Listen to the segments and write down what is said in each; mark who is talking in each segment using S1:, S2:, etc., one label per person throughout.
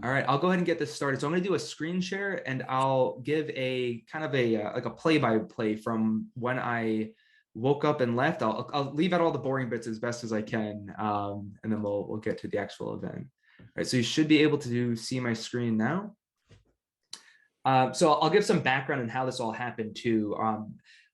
S1: All right, I'll go ahead and get this started. So I'm going to do a screen share, and I'll give a kind of a like a play-by-play from when I woke up and left. I'll leave out all the boring bits as best as I can, and then we'll get to the actual event. All right, so you should be able to see my screen now. So I'll give some background on how this all happened too.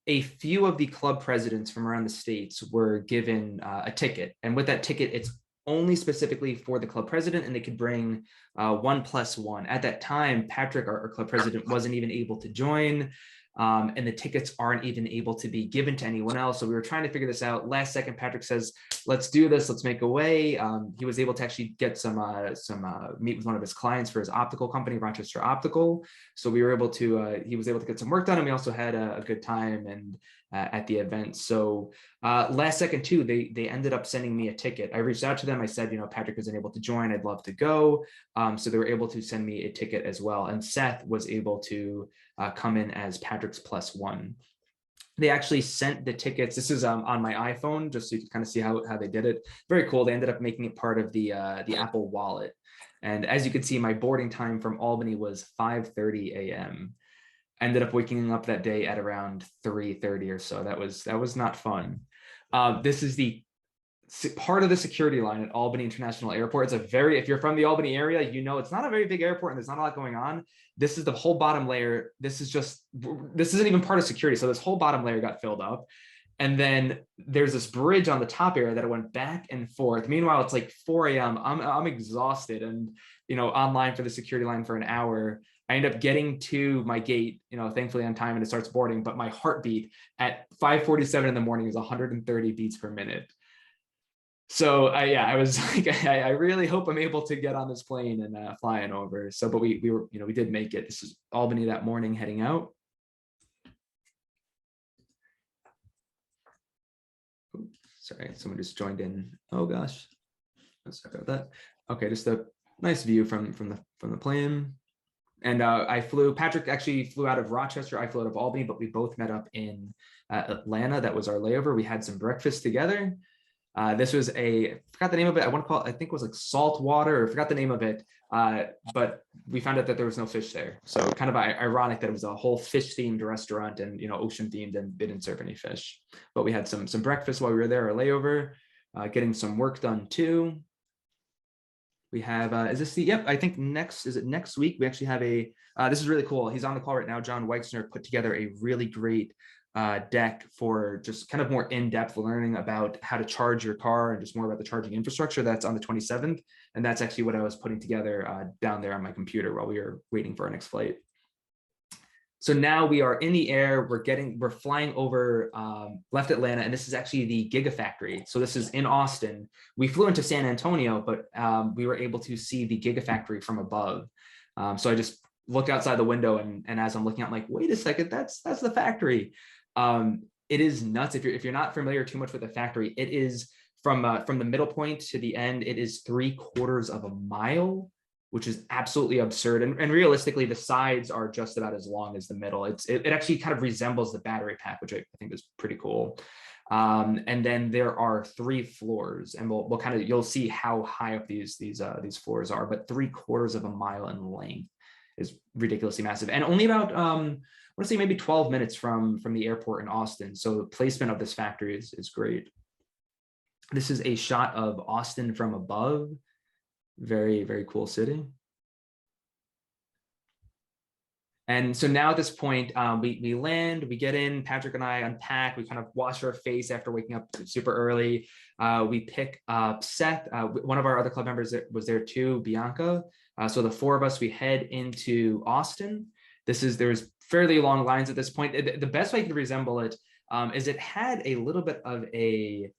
S1: A few of the club presidents from around the states were given a ticket, and with that ticket, it's only specifically for the club president, and they could bring 1+1. At that time, Patrick, our club president, wasn't even able to join, and the tickets aren't even able to be given to anyone else. So we were trying to figure this out. Last second, Patrick says, "Let's do this. Let's make a way." He was able to actually get some meet with one of his clients for his optical company, Rochester Optical. So we were able to. He was able to get some work done, and we also had a good time and at the event. So last second too, they ended up sending me a ticket. I reached out to them. I said, Patrick isn't able to join. I'd love to go. So they were able to send me a ticket as well. And Seth was able to come in as Patrick's +1. They actually sent the tickets. This is on my iPhone, just so you can kind of see how they did it. Very cool. They ended up making it part of the Apple Wallet. And as you can see, my boarding time from Albany was 5:30 a.m. Ended up waking up that day at around 3:30 or so. That was not fun. This is the part of the security line at Albany International Airport. If you're from the Albany area, it's not a very big airport and there's not a lot going on. This is the whole bottom layer. This isn't even part of security. So this whole bottom layer got filled up. And then there's this bridge on the top area that went back and forth. Meanwhile, it's like 4 a.m. I'm exhausted and, online for the security line for an hour. I end up getting to my gate, thankfully on time, and it starts boarding, but my heartbeat at 5:47 in the morning is 130 beats per minute. So I was like, I really hope I'm able to get on this plane and flying over. So, but we did make it. This is Albany that morning heading out. Oops, sorry, someone just joined in. Oh gosh, sorry about that. Okay, just a nice view from the plane. And Patrick actually flew out of Rochester. I flew out of Albany, but we both met up in Atlanta. That was our layover. We had some breakfast together. This was I forgot the name of it. I think it was like salt water, or I forgot the name of it. But we found out that there was no fish there. So kind of ironic that it was a whole fish themed restaurant and, ocean themed, and they didn't serve any fish. But we had some breakfast while we were there, our layover, getting some work done too. We have, I think next week? We actually have this is really cool. He's on the call right now. John Weitzner put together a really great deck for just kind of more in-depth learning about how to charge your car and just more about the charging infrastructure. That's on the 27th. And that's actually what I was putting together down there on my computer while we were waiting for our next flight. So now we are in the air. We're flying over left Atlanta, and this is actually the Gigafactory. So this is in Austin. We flew into San Antonio, but we were able to see the Gigafactory from above. So I just look outside the window, and as I'm looking out, I'm like, wait a second, that's the factory. It is nuts. If you're not familiar too much with the factory, it is from the middle point to the end. It is 3/4 of a mile, which is absolutely absurd. And realistically, the sides are just about as long as the middle. It actually kind of resembles the battery pack, which I think is pretty cool. And then there are 3 floors, and you'll see how high up these floors are. But 3/4 of a mile in length is ridiculously massive, and only about I want to say maybe 12 minutes from the airport in Austin. So the placement of this factory is great. This is a shot of Austin from above. Very, very cool city. And so now at this point, we land, we get in, Patrick and I unpack, we kind of wash our face after waking up super early. We pick up Seth, one of our other club members that was there too, Bianca. So the 4 of us, we head into Austin. There's fairly long lines at this point. The best way I could resemble it is it had a little bit of a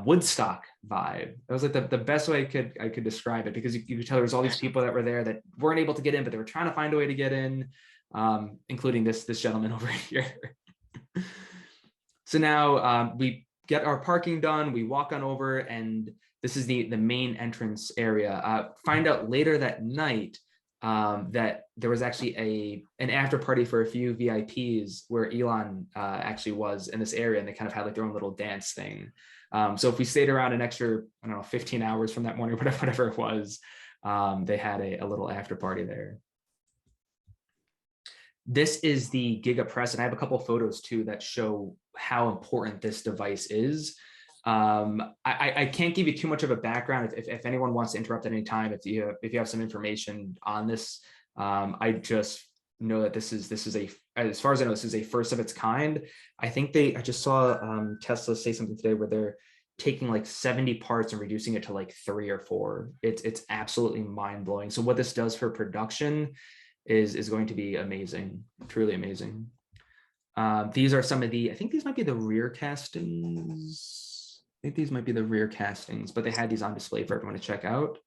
S1: Woodstock vibe. It was like the best way I could describe it, because you could tell there was all these people that were there that weren't able to get in, but they were trying to find a way to get in, including this gentleman over here. So now we get our parking done, we walk on over, and this is the main entrance area. Find out later that night that there was actually an after party for a few VIPs where Elon actually was in this area, and they kind of had like their own little dance thing. So if we stayed around an extra, 15 hours from that morning, whatever it was, They had a little after party there. This is the GigaPress, and I have a couple of photos too that show how important this device is. I can't give you too much of a background. If anyone wants to interrupt at any time, if you have some information on this, I just know that this is a, as far as I know, this is a first of its kind. I just saw Tesla say something today where they're taking like 70 parts and reducing it to like 3 or 4. It's absolutely mind blowing. So what this does for production is going to be amazing, truly amazing. These are some of the, I think these might be the rear castings. I think these might be the rear castings, but they had these on display for everyone to check out.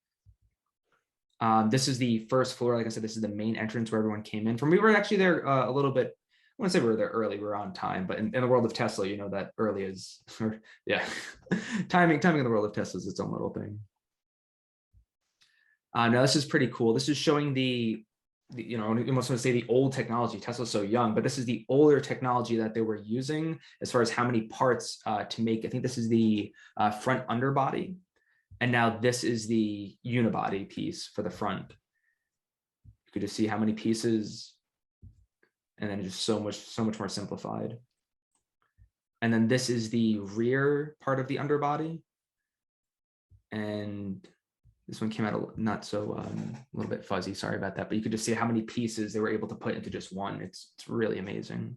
S1: This is the first floor. Like I said, this is the main entrance where everyone came in from. We were actually there a little bit. I want to say we were there early. We were on time, but in the world of Tesla, you know that early is, yeah, timing in the world of Tesla is its own little thing. Now this is pretty cool. This is showing you know, you almost want to say the old technology. Tesla's so young, but this is the older technology that they were using as far as how many parts to make. I think this is the front underbody. And now this is the unibody piece for the front. You could just see how many pieces, and then just so much more simplified. And then this is the rear part of the underbody. And this one came out not so, a little bit fuzzy, sorry about that, but you could just see how many pieces they were able to put into just one. It's really amazing.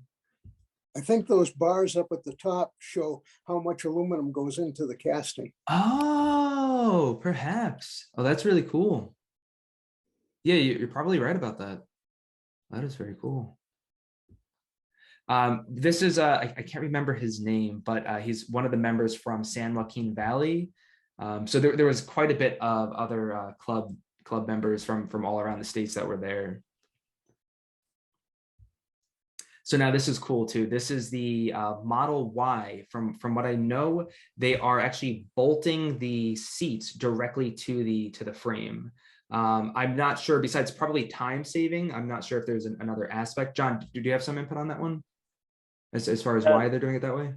S2: I think those bars up at the top show how much aluminum goes into the casting.
S1: Oh, perhaps. Oh, that's really cool. Yeah, you're probably right about that. That is very cool. This is, I can't remember his name, but he's one of the members from San Joaquin Valley. So there was quite a bit of other club members from all around the states that were there. So now this is cool too. This is the Model Y. From what I know, they are actually bolting the seats directly to the frame. I'm not sure, besides probably time saving, I'm not sure if there's another aspect. John, do you have some input on that one? As far as why they're doing it that way?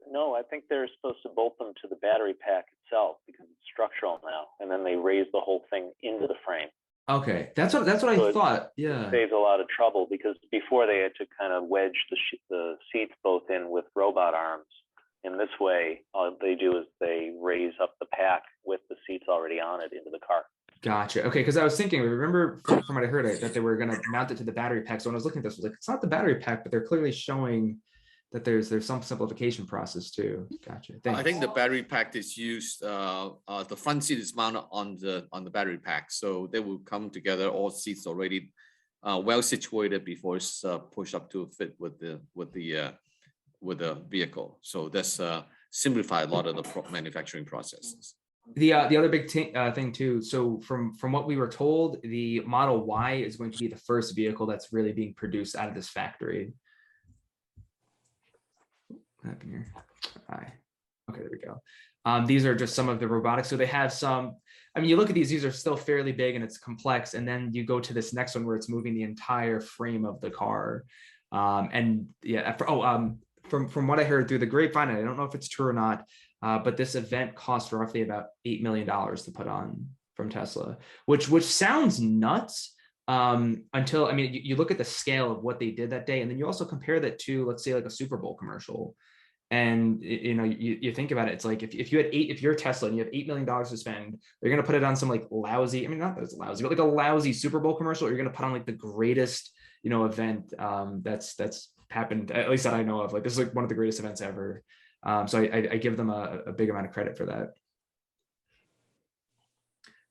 S3: No, I think they're supposed to bolt them to the battery pack itself because it's structural now, and then they raise the whole thing into the frame.
S1: Okay, that's what
S3: So
S1: I thought. Yeah,
S3: it saves a lot of trouble because before they had to kind of wedge the seats both in with robot arms. In this way, all they do is they raise up the pack with the seats already on it into the car.
S1: gotcha. Okay, because I was thinking, remember from what I heard that they were going to mount it to the battery pack. So when I was looking at this, I was like, it's not the battery pack, but they're clearly showing that there's some simplification process too. Gotcha. Thanks.
S4: I think the battery pack is used. The front seat is mounted on the battery pack, so they will come together. All seats already well situated before it's pushed up to fit with the vehicle. So that's simplify a lot of the manufacturing processes.
S1: The other big thing too. So from what we were told, the Model Y is going to be the first vehicle that's really being produced out of this factory. What happened here? Hi. Okay, there we go. These are just some of the robotics. So they have some, I mean, you look at these are still fairly big and it's complex. And then you go to this next one where it's moving the entire frame of the car. And yeah, from what I heard through the grapevine, I don't know if it's true or not, but this event cost roughly about $8 million to put on from Tesla, which sounds nuts. Until, I mean, you look at the scale of what they did that day, and then you also compare that to, let's say, like a Super Bowl commercial. And you know, you think about it, it's like if you're Tesla and you have $8 million to spend, you're gonna put it on some like lousy, I mean, not that it's lousy, but like a lousy Super Bowl commercial, or you're gonna put on like the greatest, you know, event that's happened, at least that I know of. Like this is like one of the greatest events ever. So I give them a big amount of credit for that.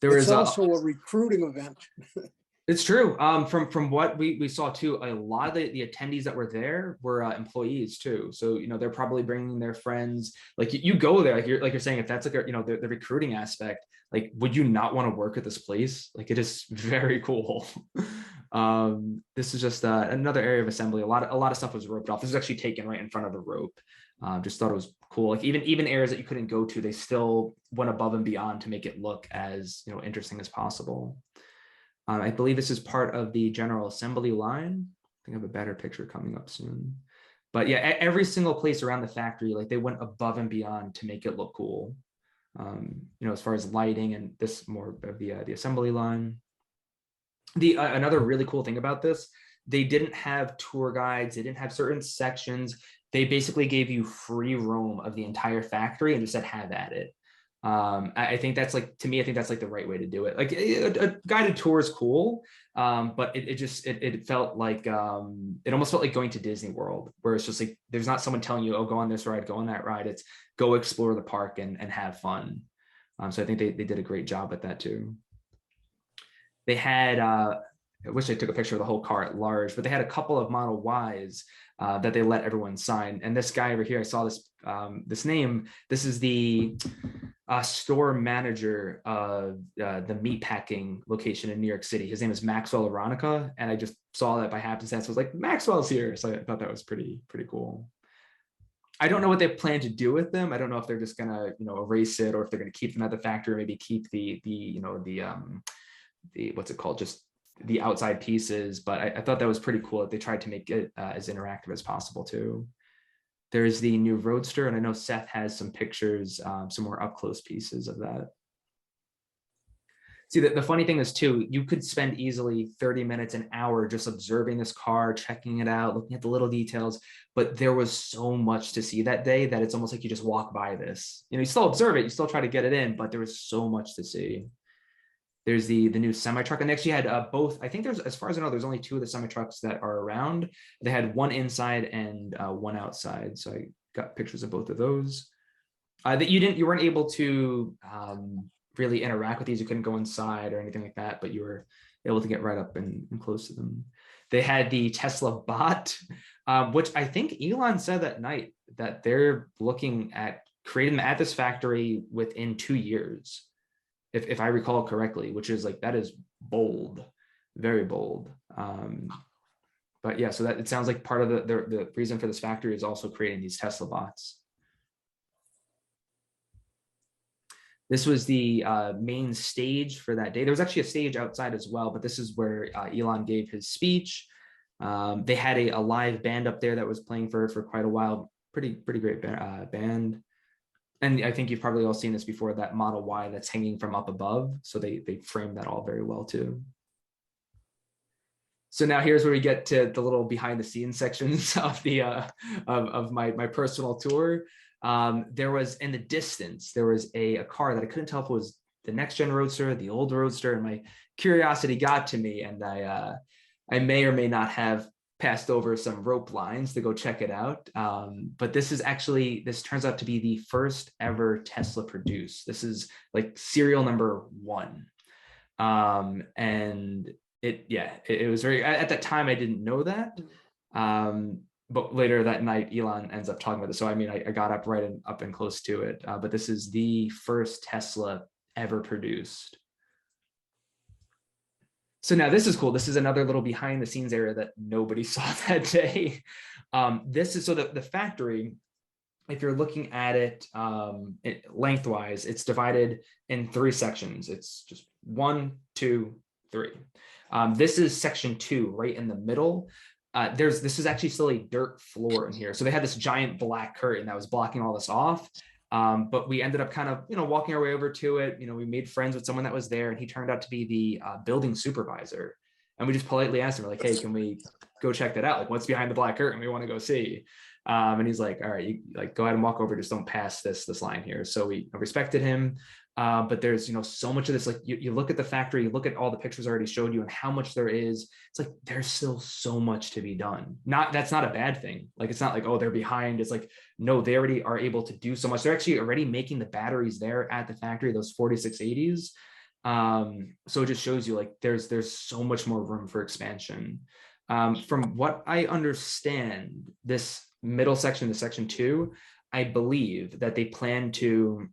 S2: It's also a recruiting event.
S1: It's true. From what we saw too, a lot of the attendees that were there were employees too. So you know they're probably bringing their friends. Like you go there, like you're saying, if that's like you know the recruiting aspect, like would you not want to work at this place? Like it is very cool. This is just another area of assembly. A lot of stuff was roped off. This is actually taken right in front of the rope. Just thought it was cool. Like even areas that you couldn't go to, they still went above and beyond to make it look as interesting as possible. I believe this is part of the general assembly line. I think I have a better picture coming up soon. But yeah, every single place around the factory, like they went above and beyond to make it look cool. you know, as far as lighting, and this more of the assembly line. The another really cool thing about this, they didn't have tour guides, they didn't have certain sections. They basically gave you free roam of the entire factory and just said have at it. I think that's like, to me, I think that's like the right way to do it. Like a guided tour is cool, but it felt like it almost felt like going to Disney World, where it's just like there's not someone telling you, oh, go on this ride, go on that ride. It's go explore the park and have fun. So I think they did a great job at that too. They had, I wish I took a picture of the whole car at large, but they had a couple of Model Ys that they let everyone sign. And this guy over here, I saw this this name. This is the store manager of the meatpacking location in New York City. His name is Maxwell Aronica, and I just saw that by happenstance. I was like, Maxwell's here, so I thought that was pretty cool. I don't know what they plan to do with them. I don't know if they're just gonna, you know, erase it, or if they're gonna keep them at the factory, or maybe keep the you know, the what's it called, just the outside pieces. But I thought that was pretty cool that they tried to make it as interactive as possible too. There's the new Roadster, and I know Seth has some pictures, some more up close pieces of that. See, the funny thing is too, you could spend easily 30 minutes, an hour just observing this car, checking it out, looking at the little details, but there was so much to see that day that it's almost like you just walk by this. You know, you still observe it, you still try to get it in, but there was so much to see. There's the new semi truck, and they actually had both. I think there's, as far as I know, there's only 2 of the semi trucks that are around. They had one inside and one outside, so I got pictures of both of those. That you weren't able to really interact with these. You couldn't go inside or anything like that, but you were able to get right up and close to them. They had the Tesla bot, which I think Elon said that night that they're looking at creating them at this factory within 2 years. If I recall correctly, which is like, that is bold, very bold. But yeah, so that it sounds like part of the reason for this factory is also creating these Tesla bots. This was the main stage for that day. There was actually a stage outside as well, but this is where Elon gave his speech. They had a live band up there that was playing for quite a while. Pretty great band. And I think you've probably all seen this before, that Model Y that's hanging from up above. So they framed that all very well too. So now here's where we get to the little behind the scenes sections of the of my personal tour. There was, in the distance, there was a car that I couldn't tell if it was the next gen Roadster, the old Roadster, and my curiosity got to me, and I may or may not have passed over some rope lines to go check it out. But this turns out to be the first ever Tesla produced. This is like serial number 1. And it was very, at that time, I didn't know that. But later that night, Elon ends up talking about this. So, I mean, I got up up and close to it, but this is the first Tesla ever produced. So now this is cool. This is another little behind the scenes area that nobody saw that day. This is, so the factory, if you're looking at it, lengthwise, it's divided in 3 sections. It's just 1, 2, 3. This is section 2, right in the middle. This is actually still a dirt floor in here. So they had this giant black curtain that was blocking all this off. But we ended up kind of, you know, walking our way over to it. You know, we made friends with someone that was there, and he turned out to be the building supervisor. And we just politely asked him, we're like, hey, can we go check that out? Like, what's behind the black curtain? We want to go see. And he's like, all right, you like go ahead and walk over. Just don't pass this line here. So we respected him. But there's, you know, so much of this, like you look at the factory, you look at all the pictures I already showed you and how much there is. It's like, there's still so much to be done. That's not a bad thing. Like, it's not like, oh, they're behind. It's like, no, they already are able to do so much. They're actually already making the batteries there at the factory, those 4680s. So it just shows you like, there's so much more room for expansion. From what I understand, this middle section, the section 2, I believe that they plan to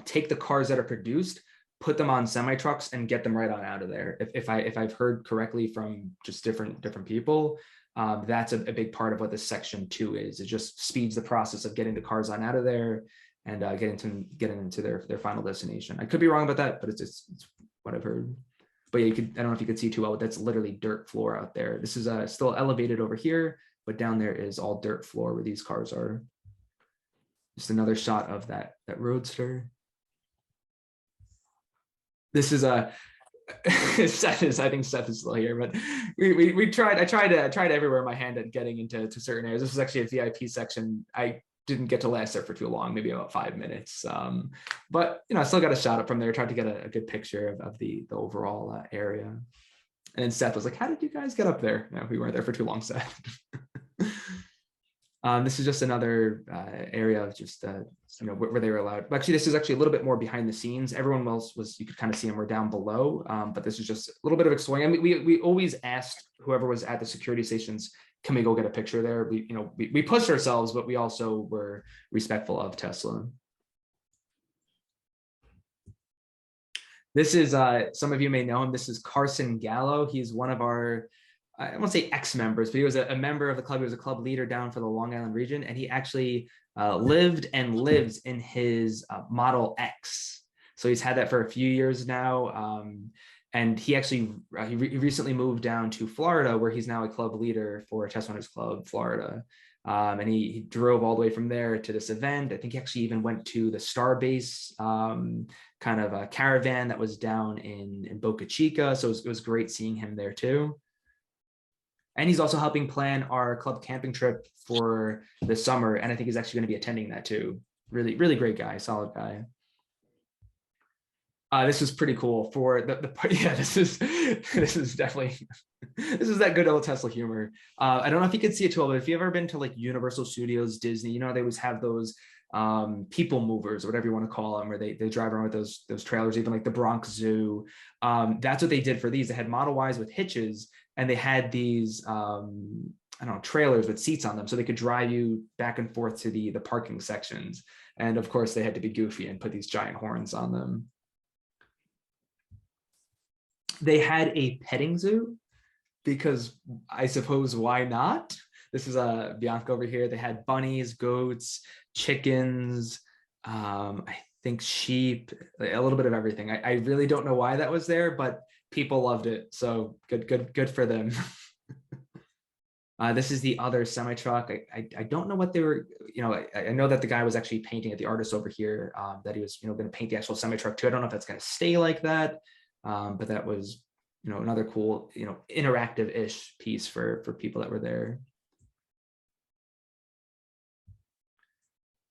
S1: take the cars that are produced, put them on semi trucks, and get them right on out of there. If I've heard correctly from just different people, that's a big part of what this section 2 is. It just speeds the process of getting the cars on out of there and getting into their final destination. I could be wrong about that, but it's what I've heard. But yeah, I don't know if you could see too well, but that's literally dirt floor out there. This is still elevated over here, but down there is all dirt floor where these cars are. Just another shot of that Roadster. This is a Seth is, I think Seth is still here, but we tried. I tried everywhere in my hand at getting into certain areas. This was actually a VIP section. I didn't get to last there for too long, maybe about 5 minutes. But I still got a shot up from there. Tried to get a good picture of the overall area. And then Seth was like, "How did you guys get up there?" No, we weren't there for too long, Seth. This is just another area of just where they were allowed. But actually, this is actually a little bit more behind the scenes. Everyone else was, you could kind of see them were down below, but this is just a little bit of exploring. I mean, we always asked whoever was at the security stations, can we go get a picture there? We pushed ourselves, but we also were respectful of Tesla. This is some of you may know him. This is Carson Gallo. He's one of our, I won't say ex-members, but he was a member of the club. He was a club leader down for the Long Island region, and he actually lived and lives in his Model X. So he's had that for a few years now. And he actually, he recently moved down to Florida, where he's now a club leader for Tesla Owners Club Florida. And he drove all the way from there to this event. I think he actually even went to the Starbase kind of a caravan that was down in Boca Chica. So it was great seeing him there too. And he's also helping plan our club camping trip for the summer. And I think he's actually going to be attending that too. Really, really great guy, solid guy. This is pretty cool for yeah, this is definitely, this is that good old Tesla humor. I don't know if you could see it too well, but if you've ever been to like Universal Studios, Disney, they always have those people movers or whatever you want to call them, where they drive around with those trailers, even like the Bronx Zoo. That's what they did for these. They had Model Ys with hitches, and they had these I don't know, trailers with seats on them, so they could drive you back and forth to the parking sections. And of course, they had to be goofy and put these giant horns on them. They had a petting zoo, because I suppose why not? This is Bianca over here. They had bunnies, goats, chickens, I think sheep, a little bit of everything. I really don't know why that was there, but people loved it. So good for them. This is the other semi truck. I don't know what they were, I know that the guy was actually painting at the artist over here, that he was, going to paint the actual semi truck too. I don't know if that's going to stay like that. But that was, another cool, interactive-ish piece for people that were there.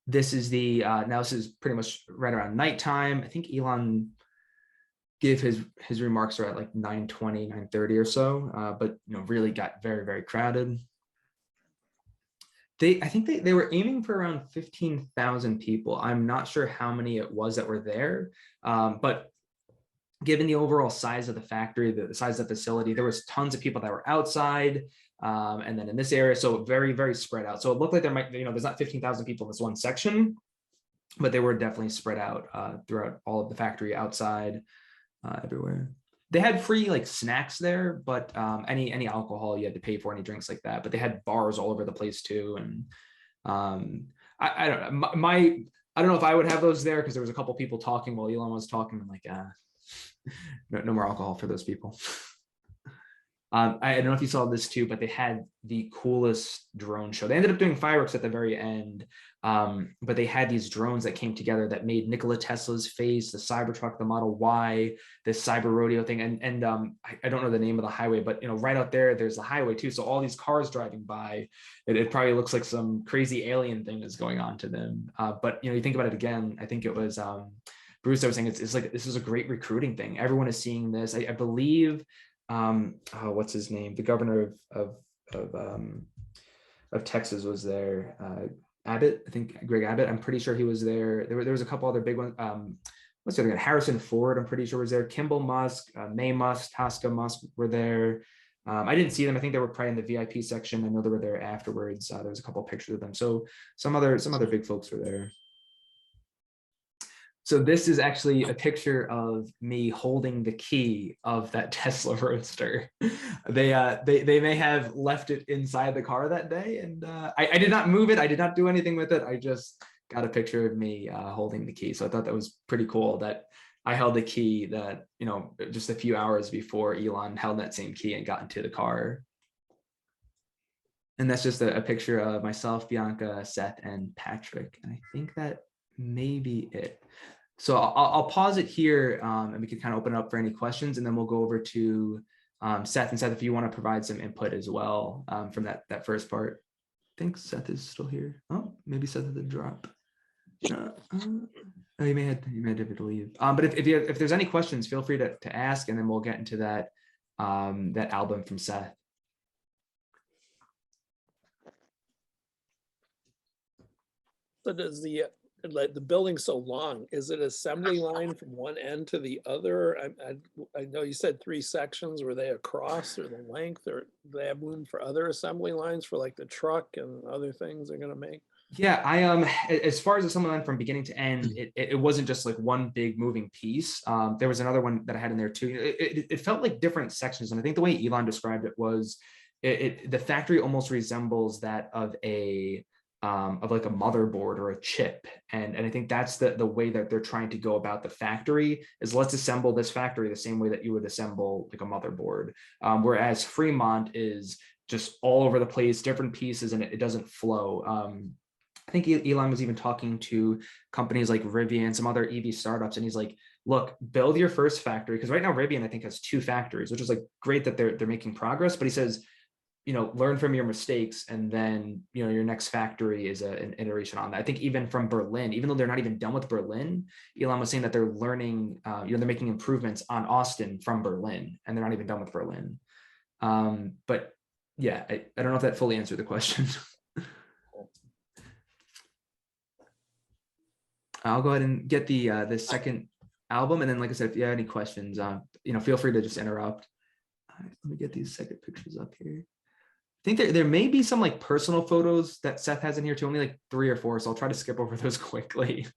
S1: This is the, now this is pretty much right around nighttime. I think Elon gave his remarks are at like 9:20, 9:30 or so, but really got very, very crowded. I think they were aiming for around 15,000 people. I'm not sure how many it was that were there, but given the overall size of the factory, the size of the facility, there was tons of people that were outside, and then in this area, so very, very spread out. So it looked like there might, there's not 15,000 people in this one section, but they were definitely spread out throughout all of the factory, outside, everywhere. They had free like snacks there, but any alcohol you had to pay for, any drinks like that. But they had bars all over the place too, and I don't know. I don't know if I would have those there, because there was a couple people talking while Elon was talking. I'm like, no more alcohol for those people. I don't know if you saw this too, but they had the coolest drone show. They ended up doing fireworks at the very end, but they had these drones that came together that made Nikola Tesla's face, the Cybertruck, the Model Y, this Cyber Rodeo thing, and I don't know the name of the highway, but right out there's the highway too. So all these cars driving by, it probably looks like some crazy alien thing is going on to them. But you think about it again. I think it was Bruce, I was saying it's like this is a great recruiting thing. Everyone is seeing this. I believe what's his name? The governor of Texas was there. Abbott, I think Greg Abbott. I'm pretty sure he was there. There was a couple other big ones. What's the other guy? Harrison Ford, I'm pretty sure was there. Kimball Musk, May Musk, Tosca Musk were there. I didn't see them. I think they were probably in the VIP section. I know they were there afterwards. There was a couple of pictures of them. So some other big folks were there. So this is actually a picture of me holding the key of that Tesla Roadster. They may have left it inside the car that day, and I did not move it. I did not do anything with it. I just got a picture of me holding the key. So I thought that was pretty cool that I held the key that, just a few hours before Elon held that same key and got into the car. And that's just a picture of myself, Bianca, Seth, and Patrick. And I think that may be it. So I'll pause it here, and we can kind of open it up for any questions, and then we'll go over to Seth. And Seth, if you want to provide some input as well from that first part. I think Seth is still here. Oh, maybe Seth had to drop. Oh, you may have to leave. But if there's any questions, feel free to ask, and then we'll get into that album from Seth.
S5: So does the building so long, is it assembly line from one end to the other? I know you said 3 sections. Were they across or the length, or do they have room for other assembly lines for like the truck and other things they're gonna make?
S1: Yeah, as far as the assembly line from beginning to end, it wasn't just like one big moving piece. There was another one that I had in there too. It felt like different sections, and I think the way Elon described it was, the factory almost resembles that of like a motherboard or a chip, and I think that's the way that they're trying to go about the factory is, let's assemble this factory the same way that you would assemble like a motherboard, whereas Fremont is just all over the place, different pieces, and it doesn't flow. I think Elon was even talking to companies like Rivian and some other EV startups, and he's like, look, build your first factory, because right now Rivian I think has 2 factories, which is like great that they're making progress, but he says, learn from your mistakes, and then your next factory is an iteration on that. I think even from Berlin, even though they're not even done with Berlin, Elon was saying that they're learning, they're making improvements on Austin from Berlin, and they're not even done with Berlin. But yeah, I don't know if that fully answered the question. I'll go ahead and get the second album, and then, like I said, if you have any questions, feel free to just interrupt. All right, let me get these second pictures up here. I think there may be some like personal photos that Seth has in here too, only like 3 or 4, so I'll try to skip over those quickly.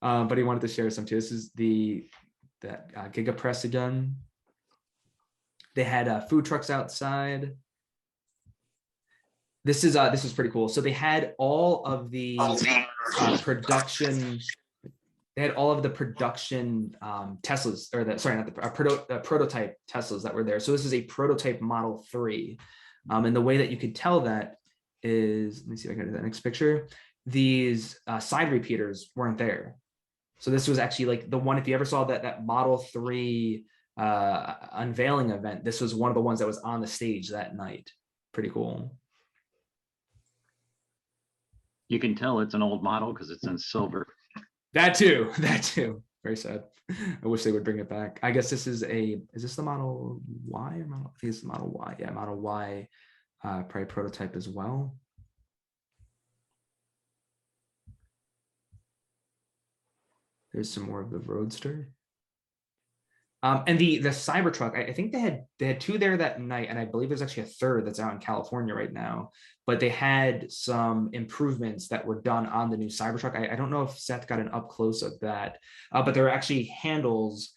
S1: But he wanted to share some too. This is that GigaPress again. They had food trucks outside. This is pretty cool. So they had all of the production. They had all of the production Teslas, or not the prototype Teslas that were there. So this is a prototype Model 3. And the way that you could tell that is, let me see if I can get that next picture. These side repeaters weren't there. So this was actually like the one, if you ever saw that Model 3 unveiling event, this was one of the ones that was on the stage that night. Pretty cool.
S6: You can tell it's an old model because it's in silver.
S1: That too. Very sad. I wish they would bring it back. I guess this is this the Model Y or Model? I think it's the Model Y. Yeah, Model Y, probably prototype as well. There's some more of the Roadster. And the Cybertruck, I think they had 2 there that night, and I believe there's actually a 3rd that's out in California right now. But they had some improvements that were done on the new Cybertruck. I don't know if Seth got an up close of that, but there are actually handles,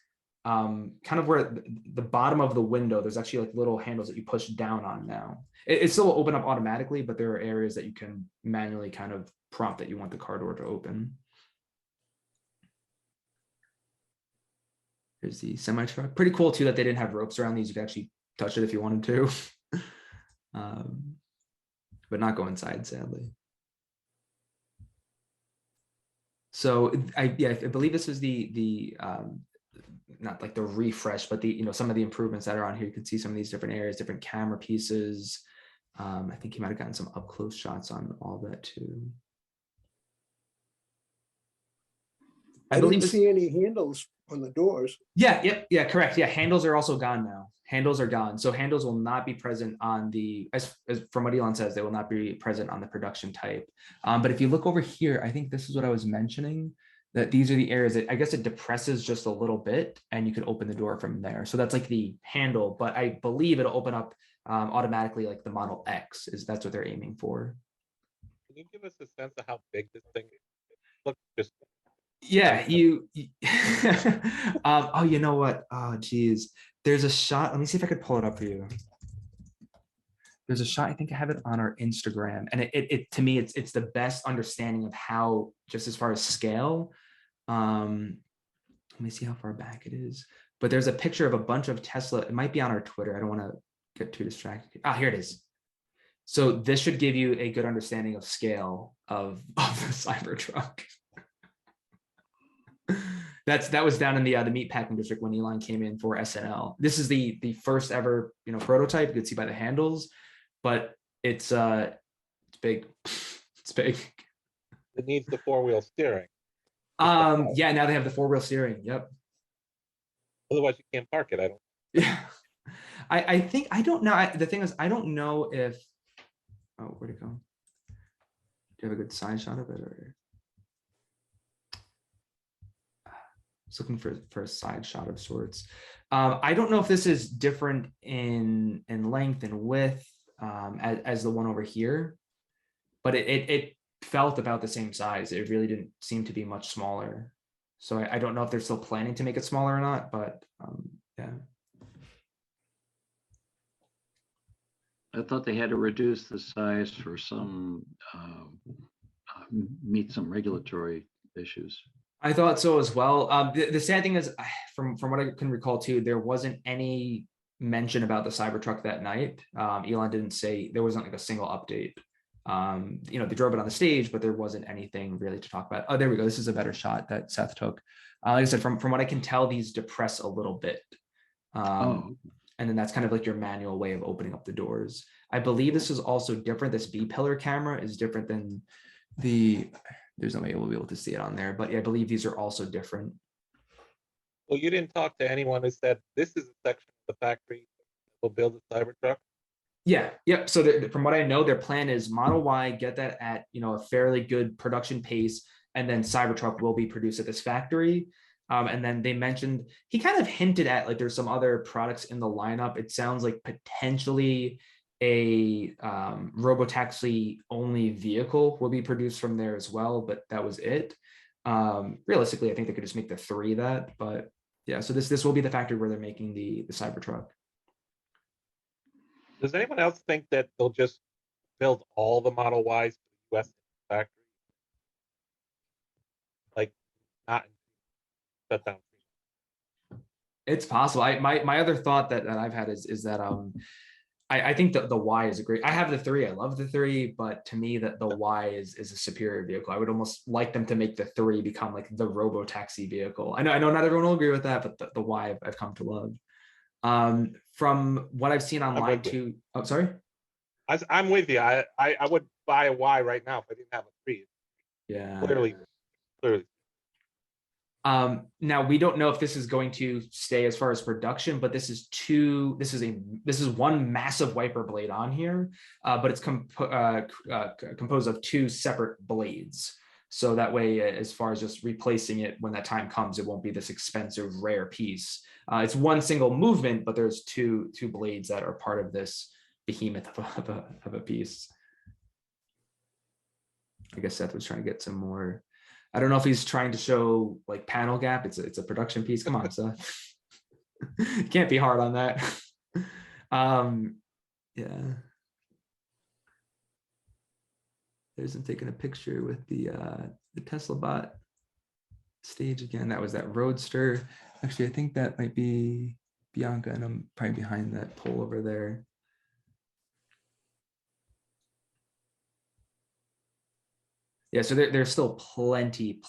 S1: kind of where the bottom of the window, there's actually like little handles that you push down on now. It still will open up automatically, but there are areas that you can manually kind of prompt that you want the car door to open. Here's the semi-truck. Pretty cool too that they didn't have ropes around these. You could actually touch it if you wanted to, but not go inside, sadly. So I believe this is the not like the refresh, but some of the improvements that are on here. You can see some of these different areas, different camera pieces. I think you might have gotten some up close shots on all that too.
S2: I didn't see any handles on the doors.
S1: Yeah, correct. Yeah, handles are also gone now. Handles are gone. So handles will not be present on as from what Elon says, they will not be present on the production type. But if you look over here, I think this is what I was mentioning, that these are the areas that I guess it depresses just a little bit and you can open the door from there. So that's like the handle, but I believe it'll open up automatically like the Model X that's what they're aiming for.
S7: Can you give us a sense of how big this thing is? Look, just
S1: yeah, oh, you know what? Oh, geez. There's a shot. Let me see if I could pull it up for you. There's a shot. I think I have it on our Instagram, and it to me, it's the best understanding of how, just as far as scale. Let me see how far back it is. But there's a picture of a bunch of Tesla. It might be on our Twitter. I don't want to get too distracted. Ah, here it is. So this should give you a good understanding of scale of the Cybertruck. that was down in the meatpacking district when Elon came in for SNL. This is the first ever prototype. You could see by the handles, but it's big. It's big.
S7: It needs the four-wheel steering.
S1: Yeah, now they have the 4-wheel steering. Yep.
S7: Otherwise, you can't park it. I don't.
S1: Yeah. I think I don't know. The thing is, I don't know if. Oh, where'd it go? Do you have a good side shot of it, or? Just looking for a side shot of sorts. I don't know if this is different in length and width as the one over here, but it felt about the same size. It really didn't seem to be much smaller. So I don't know if they're still planning to make it smaller or not, but yeah.
S6: I thought they had to reduce the size for some, meet some regulatory issues.
S1: I thought so as well. The sad thing is, from what I can recall too, there wasn't any mention about the Cybertruck that night. Elon didn't say, there wasn't like a single update. They drove it on the stage, but there wasn't anything really to talk about. Oh, there we go. This is a better shot that Seth took. Like I said, from what I can tell, these depress a little bit. And then that's kind of like your manual way of opening up the doors. I believe this is also different. This B-pillar camera is different than there's no way we'll be able to see it on there, but yeah, I believe these are also different.
S7: Well, you didn't talk to anyone who said this is a section of the factory that will build a Cybertruck?
S1: Yeah, yep. So from what I know, their plan is Model Y, get that at a fairly good production pace, and then Cybertruck will be produced at this factory. And then they mentioned, he kind of hinted at like there's some other products in the lineup. It sounds like potentially a robotaxi only vehicle will be produced from there as well, but that was it. Realistically, I think they could just make the 3 that, but yeah, so this will be the factory where they're making the Cybertruck.
S7: Does anyone else think that they'll just build all the Model Ys to the US factory? Like, not shut down.
S1: It's possible. My other thought that I've had is that I think that the Y is a great. I have the 3. I love the 3, but to me that the Y is a superior vehicle. I would almost like them to make the 3 become like the robo taxi vehicle. I know not everyone will agree with that, but the Y I've come to love. From what I've seen online too. Oh, sorry.
S7: I'm with you. I would buy a Y right now if I didn't have a 3.
S1: Yeah.
S7: Clearly.
S1: Now we don't know if this is going to stay as far as production, but this is one massive wiper blade on here, but it's composed of 2 separate blades. So that way, as far as just replacing it when that time comes, it won't be this expensive, rare piece. It's one single movement, but there's two blades that are part of this behemoth of a piece. I guess Seth was trying to get some more. I don't know if he's trying to show like panel gap. It's a production piece. Come on, Seth. Can't be hard on that. Yeah. There's him taking a picture with the Tesla bot stage again. That was that Roadster. Actually, I think that might be Bianca, and I'm probably behind that pole over there. Yeah, so there's still plenty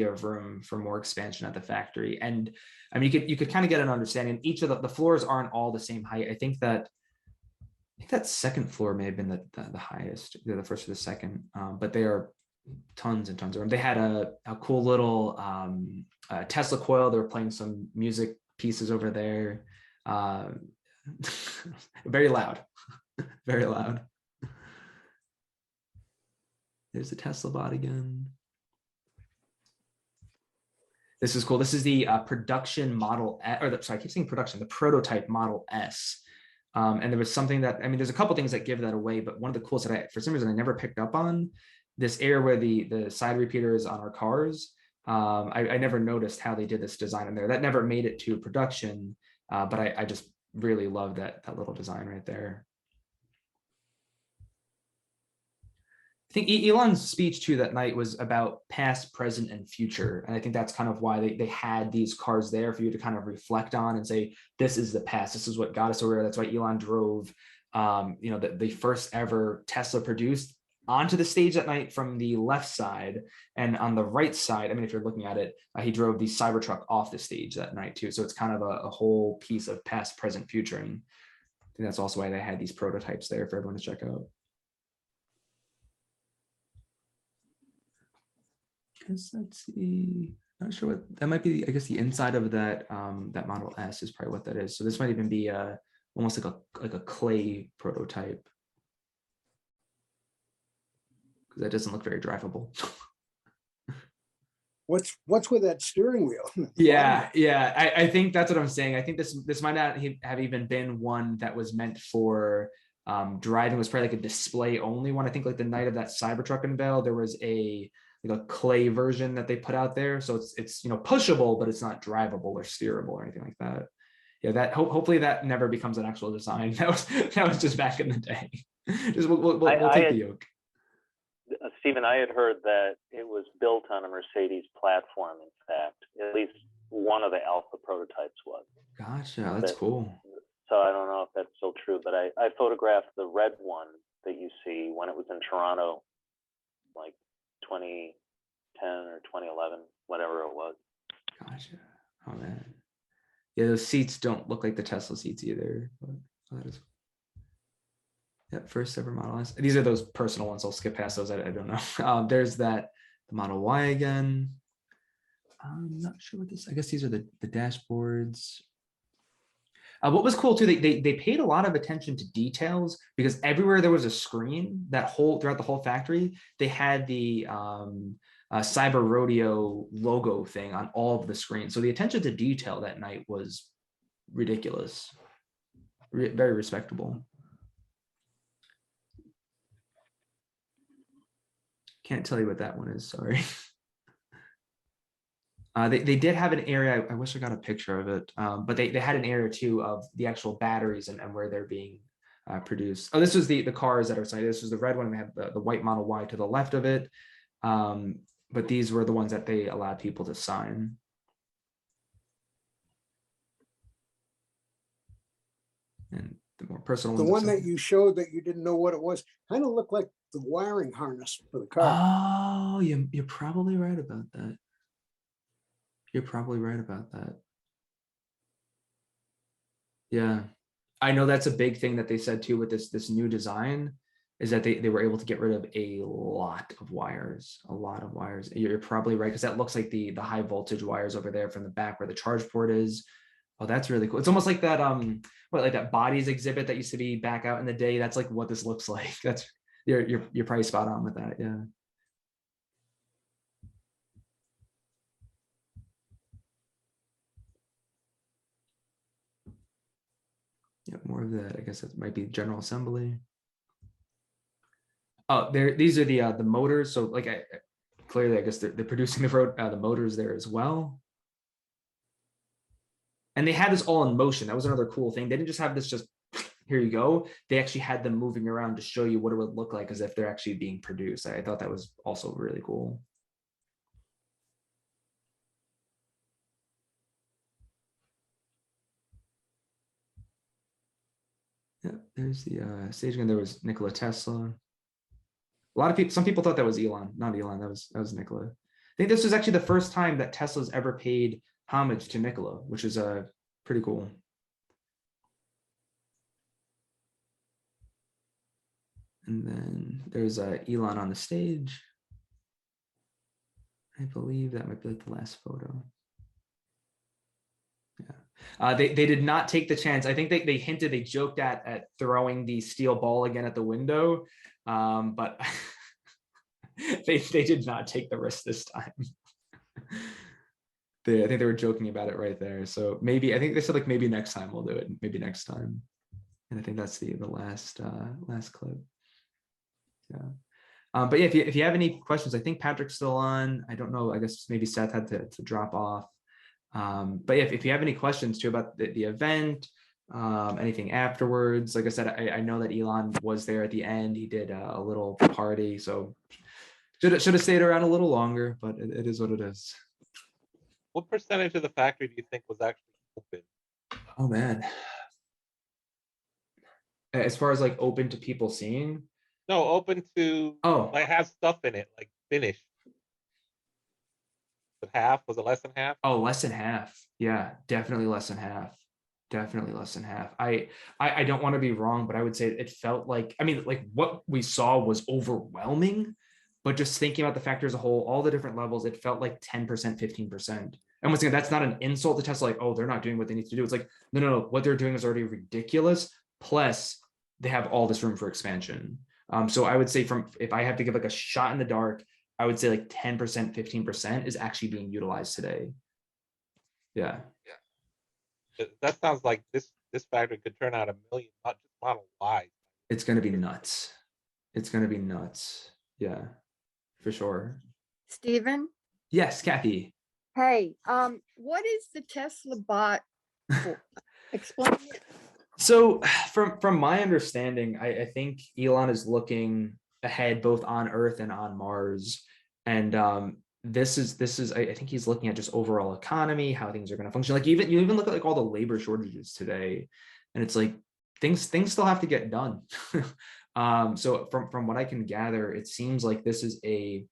S1: of room for more expansion at the factory. And I mean, you could kind of get an understanding. Each of the floors aren't all the same height. I think that second floor may have been the highest, the first or the second, but they are tons and tons of room. They had a cool little Tesla coil. They were playing some music pieces over there. Very loud, very loud. There's the Tesla bot again. This is cool. This is the production Model S, sorry, I keep saying production, the prototype Model S. And there was something that, I mean, there's a couple things that give that away, but one of the coolest that for some reason I never picked up on, this area where the side repeater is on our cars. I never noticed how they did this design in there. That never made it to production, but I just really love that little design right there. I think Elon's speech too that night was about past, present, and future. And I think that's kind of why they had these cars there for you to kind of reflect on and say, this is the past. This is what got us over there. That's why Elon drove, the first ever Tesla produced onto the stage that night from the left side, and on the right side, I mean, if you're looking at it, he drove the Cybertruck off the stage that night too. So it's kind of a whole piece of past, present, future, and I think that's also why they had these prototypes there for everyone to check out. Let's see. Not sure what that might be. I guess the inside of that that Model S is probably what that is. So this might even be almost like a clay prototype, because that doesn't look very drivable.
S2: What's with that steering wheel?
S1: Yeah, I think that's what I'm saying. I think this might not have even been one that was meant for driving. It was probably like a display only one. I think like the night of that Cybertruck unveil, there was a clay version that they put out there. So it's pushable, but it's not drivable or steerable or anything like that. Yeah, that hopefully that never becomes an actual design. That was just back in the day. Just we'll take the yoke.
S3: Stephen, I had heard that it was built on a Mercedes platform. In fact, at least one of the alpha prototypes was.
S1: Gotcha, that's cool.
S3: So I don't know if that's still true, but I photographed the red one that you see when it was in Toronto, like 2010 or 2011, whatever it was.
S1: Gotcha. Oh man. Yeah, those seats don't look like the Tesla seats either. But that is. Yeah, first ever Model S. These are those personal ones. I'll skip past those. I don't know. There's the Model Y again. I'm not sure what this. I guess these are the dashboards. What was cool too, they paid a lot of attention to details, because everywhere there was a screen, throughout the whole factory, they had the Cyber Rodeo logo thing on all of the screens. So the attention to detail that night was ridiculous. Very respectable. Can't tell you what that one is, sorry. They did have an area, I wish I got a picture of it, but they had an area too of the actual batteries and where they're being produced. Oh, this was the cars that are signed. This was the red one. They have the white Model Y to the left of it. But these were the ones that they allowed people to sign. And the more personal ones.
S2: The one that you showed that you didn't know what it was kind of looked like the wiring harness for the car.
S1: Oh, you're probably right about that. You're probably right about that. Yeah, I know that's a big thing that they said too with this new design, is that they were able to get rid of a lot of wires. You're probably right, because that looks like the high voltage wires over there from the back where the charge port is. Oh, that's really cool. It's almost like that like that bodies exhibit that used to be back out in the day. That's like what this looks like. That's you're probably spot on with that. Yeah. Yeah, more of that. I guess it might be General Assembly. Oh, these are the motors. So like clearly, I guess they're producing the motors there as well. And they had this all in motion. That was another cool thing. They didn't just have this just here you go. They actually had them moving around to show you what it would look like as if they're actually being produced. I thought that was also really cool. Yeah, there's the stage again. There was Nikola Tesla. A lot of people, some people thought that was Elon, not Elon. That was Nikola. I think this was actually the first time that Tesla's ever paid homage to Nikola, which is pretty cool. And then there's Elon on the stage. I believe that might be like the last photo. Yeah. They did not take the chance. I think they hinted, they joked at throwing the steel ball again at the window, but they did not take the risk this time. I think they were joking about it right there. So maybe, I think they said like maybe next time we'll do it. Maybe next time. And I think that's the last clip. Yeah. But yeah, if you have any questions, I think Patrick's still on. I don't know. I guess maybe Seth had to drop off. But yeah, if you have any questions too about the event, anything afterwards, like I said, I know that Elon was there at the end. He did a little party, so should have stayed around a little longer, but it is what it is.
S7: What percentage of the factory do you think was actually open?
S1: Oh man. As far as like open to people seeing,
S7: No, open to,
S1: Oh,
S7: like, have stuff in it, like finished. But half, was it less than half?
S1: oh, less than half. Yeah, definitely less than half. Definitely less than half. I don't want to be wrong, but I would say it felt like, I mean, like what we saw was overwhelming, but just thinking about the factor as a whole, all the different levels, it felt like 10%, 15%. And once again, that's not an insult to Tesla, like, oh, they're not doing what they need to do. It's like, no, no, no, what they're doing is already ridiculous. Plus, they have all this room for expansion. So I would say from, if I have to give like a shot in the dark, I would say like 10%, 15% is actually being utilized today. Yeah.
S7: That sounds like this factory could turn out 1 million, not just Model Y.
S1: It's going to be nuts. It's going to be nuts. Yeah, for sure.
S8: Stephen,
S1: Yes, Kathy.
S8: hey, what is the Tesla bot for? Explain it.
S1: So from my understanding, I think Elon is looking ahead both on Earth and on Mars. And this is I think he's looking at just overall economy, how things are going to function. Like you even look at like all the labor shortages today, and it's like things still have to get done. So from what I can gather, it seems like this is a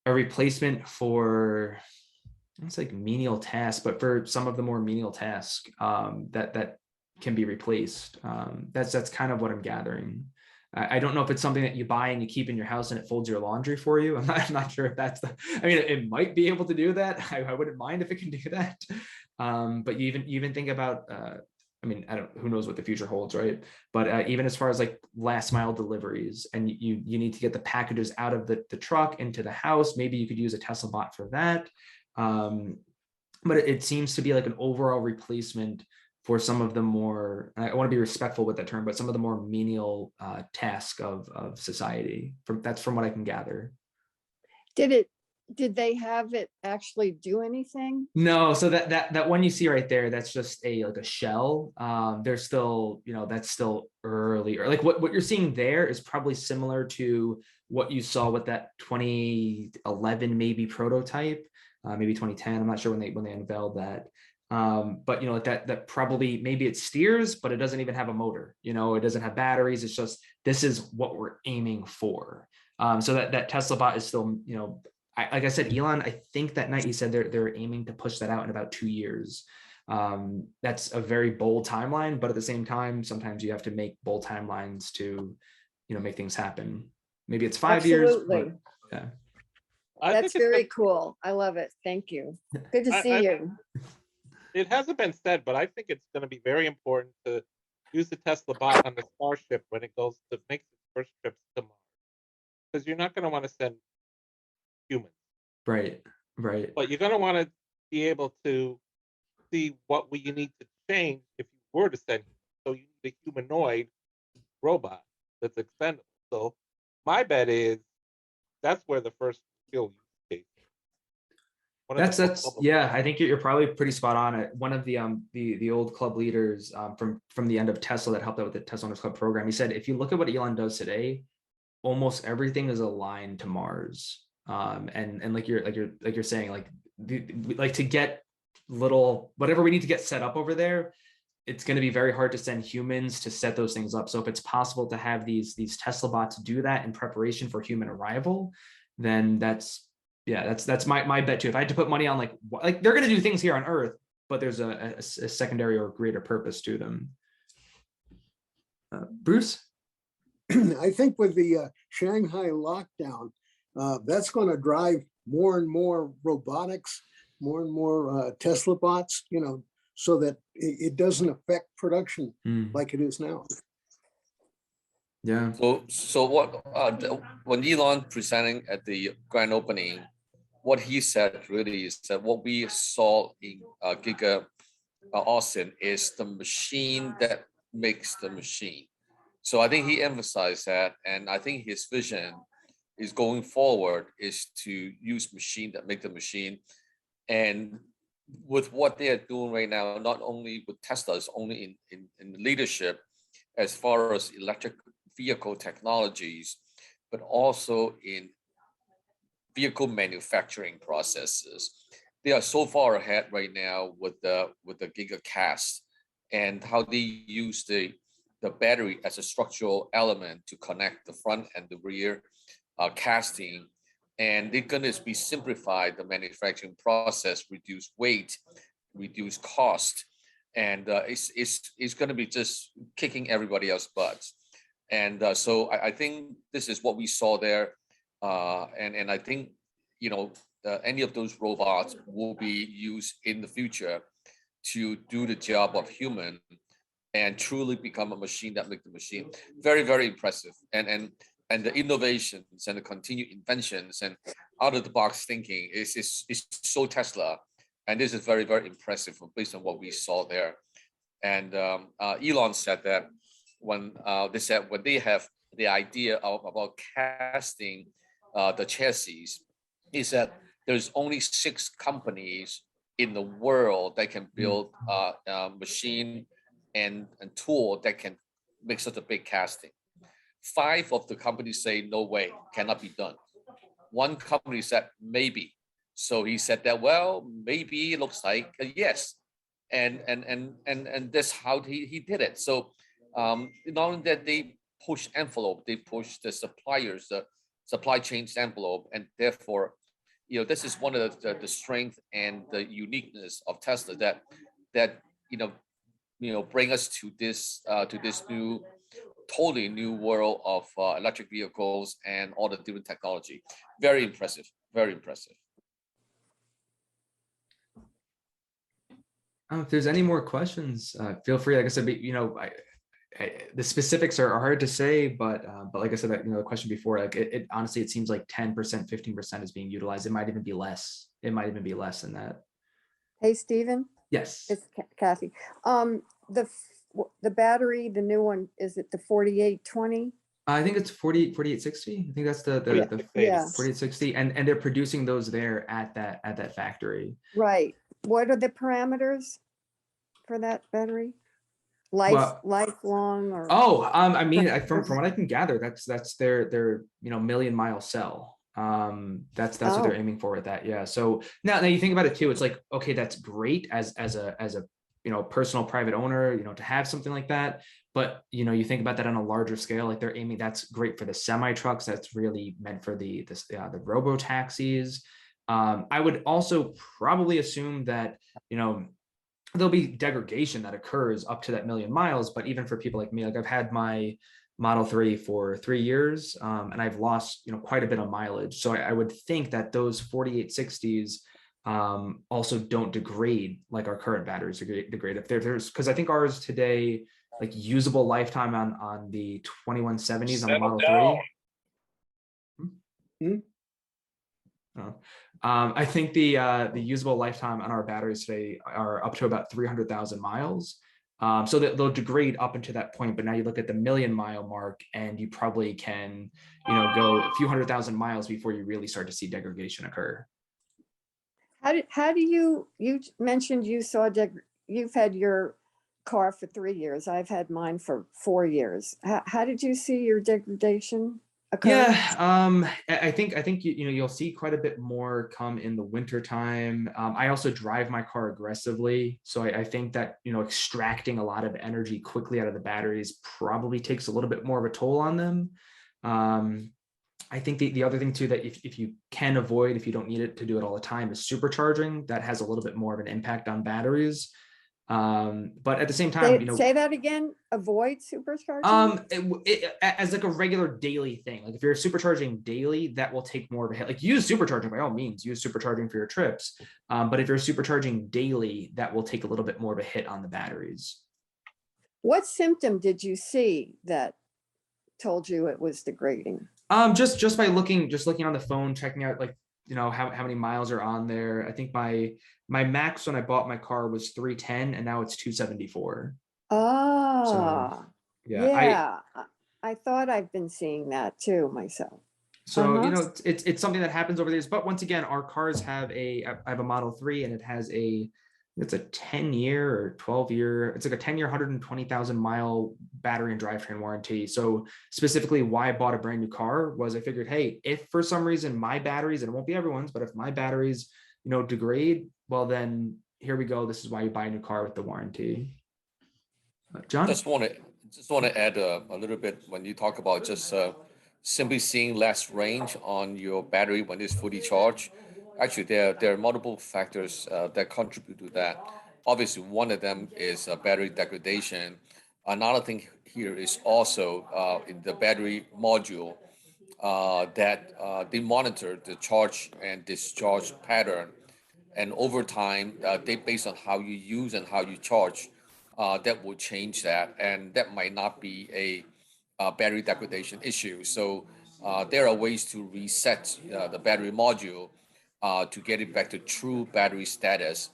S1: replacement for, it's like menial tasks, but for some of the more menial tasks that can be replaced. That's kind of what I'm gathering. I don't know if it's something that you buy and you keep in your house and it folds your laundry for you. I'm not sure if that's the, I mean, it might be able to do that. I wouldn't mind if it can do that. But you even think about, I mean, who knows what the future holds, right? But even as far as like last mile deliveries, and you need to get the packages out of the truck into the house, maybe you could use a Tesla bot for that. But it seems to be like an overall replacement for some of the more, I want to be respectful with that term, but some of the more menial tasks of society. That's from what I can gather.
S8: Did they have it actually do anything?
S1: No, so that one you see right there, that's just like a shell. There's still, that's still early, or like what you're seeing there is probably similar to what you saw with that 2011 maybe prototype, maybe 2010. I'm not sure when they unveiled that. But like that probably, maybe it steers, but it doesn't even have a motor. It doesn't have batteries. It's just, this is what we're aiming for. So that Tesla bot is still, like I said, Elon, I think that night he said they're aiming to push that out in about 2 years. That's a very bold timeline, but at the same time, sometimes you have to make bold timelines to, make things happen. Maybe it's 5 years.
S8: Absolutely.
S1: But, yeah.
S8: That's very cool. I love it. Thank you. Good to see you.
S7: It hasn't been said, but I think it's going to be very important to use the Tesla bot on the Starship when it goes to make its first trips to Mars, because you're not going to want to send humans.
S1: Right.
S7: But you're going to want to be able to see what you need to change if you were to send humans. So you need a humanoid robot that's expendable. So my bet is that's where the first real use case.
S1: That's yeah, I think you're probably pretty spot on. One of the old club leaders from the end of Tesla that helped out with the Tesla Owners Club program, he said, if you look at what Elon does today, almost everything is aligned to Mars. And like you're saying, like to get little whatever we need to get set up over there, it's going to be very hard to send humans to set those things up. So if it's possible to have these Tesla bots do that in preparation for human arrival, then that's my bet too. If I had to put money on like they're going to do things here on Earth, but there's a secondary or greater purpose to them. Bruce?
S2: I think with the Shanghai lockdown, that's going to drive more and more robotics, more and more Tesla bots, so that it doesn't affect production like it is now.
S1: Yeah.
S4: So what when Elon presenting at the grand opening, what he said really is that what we saw in Giga Austin is the machine that makes the machine. So I think he emphasized that, and I think his vision is going forward is to use machine that make the machine. And with what they are doing right now, not only with Tesla's only in leadership as far as electric vehicle technologies, but also in vehicle manufacturing processes. They are so far ahead right now with the GigaCast and how they use the the battery as a structural element to connect the front and the rear casting. And they're going to be simplified the manufacturing process, reduce weight, reduce cost, and it's going to be just kicking everybody else's butts. And so I think this is what we saw there, and I think any of those robots will be used in the future to do the job of human and truly become a machine that makes the machine. Very, very impressive. And the innovations and the continued inventions and out of the box thinking is so Tesla. And this is very, very impressive based on what we saw there. And Elon said that when they have the idea about casting the chassis, is that there's only 6 companies in the world that can build a machine and tool that can make such a big casting. 5 of the companies say no way, cannot be done. 1 company said maybe. So he said that, well, maybe it looks like a yes, and that's how he did it. So not only that they push envelope, they push the suppliers, the supply chains envelope, and therefore, this is one of the strength and the uniqueness of Tesla that bring us to this new, totally new world of electric vehicles and all the different technology. Very impressive. Very impressive.
S1: If there's any more questions, feel free. Like I said, the specifics are hard to say, but like I said, the question before, like it honestly, it seems like 10%, 15% is being utilized. It might even be less. It might even be less than that.
S8: Hey, Stephen,
S1: Yes.
S8: it's Kathy. The battery, the new one, is it the 4820?
S1: I think it's 4860. I think that's the 4860, and they're producing those there at that factory.
S8: Right. What are the parameters for that battery? Lifelong or?
S1: Oh, I mean, from what I can gather, that's their million-mile cell. That's what they're aiming for with that. Yeah. So now you think about it too. It's like, okay, that's great as a personal private owner, to have something like that. But you think about that on a larger scale, like they're aiming. That's great for the semi trucks. That's really meant for the robo taxis. I would also probably assume that there'll be degradation that occurs up to that million miles. But even for people like me, like I've had my Model 3 for 3 years, and I've lost quite a bit of mileage. So I would think that those 4860s also don't degrade like our current batteries degrade. If there's because I think ours today, like usable lifetime on the 2170s on the Model 3. I think the usable lifetime on our batteries today are up to about 300,000 miles. So that they'll degrade up into that point. But now you look at the million-mile mark, and you probably can, go a few 100,000 miles before you really start to see degradation occur.
S8: How do you mentioned you've had your car for 3 years. I've had mine for 4 years. How did you see your degradation occur?
S1: Yeah, I think you'll see quite a bit more come in the winter time. I also drive my car aggressively, so I think that extracting a lot of energy quickly out of the batteries probably takes a little bit more of a toll on them. I think the other thing too, that if you can avoid, if you don't need it to do it all the time, is supercharging. That has a little bit more of an impact on batteries. But at the same time,
S8: say that again, avoid supercharging.
S1: As like a regular daily thing. Like if you're supercharging daily, that will take more of a hit. Like use supercharging by all means, use supercharging for your trips. But if you're supercharging daily, that will take a little bit more of a hit on the batteries.
S8: What symptom did you see that told you it was degrading?
S1: Just by looking on the phone, checking out like how many miles are on there. I think my max when I bought my car was 310, and now it's 274.
S8: Oh,
S1: so,
S8: yeah. I thought I've been seeing that too myself.
S1: So it's something that happens over the years. But once again, our cars I have a Model 3, and it has it's a 10-year or 12-year. It's like a 10-year, 120,000 mile battery and drivetrain warranty. So specifically why I bought a brand new car was I figured, hey, if for some reason my batteries, and it won't be everyone's, but if my batteries, degrade, well, then here we go. This is why you buy a new car with the warranty. John?
S4: Just want Just want to add a little bit when you talk about just simply seeing less range on your battery when it's fully charged. Actually, there are multiple factors that contribute to that. Obviously, one of them is battery degradation. Another thing here is also in the battery module that they monitor the charge and discharge pattern, and over time, they based on how you use and how you charge, that will change that, and that might not be a battery degradation issue. So there are ways to reset the battery module to get it back to true battery status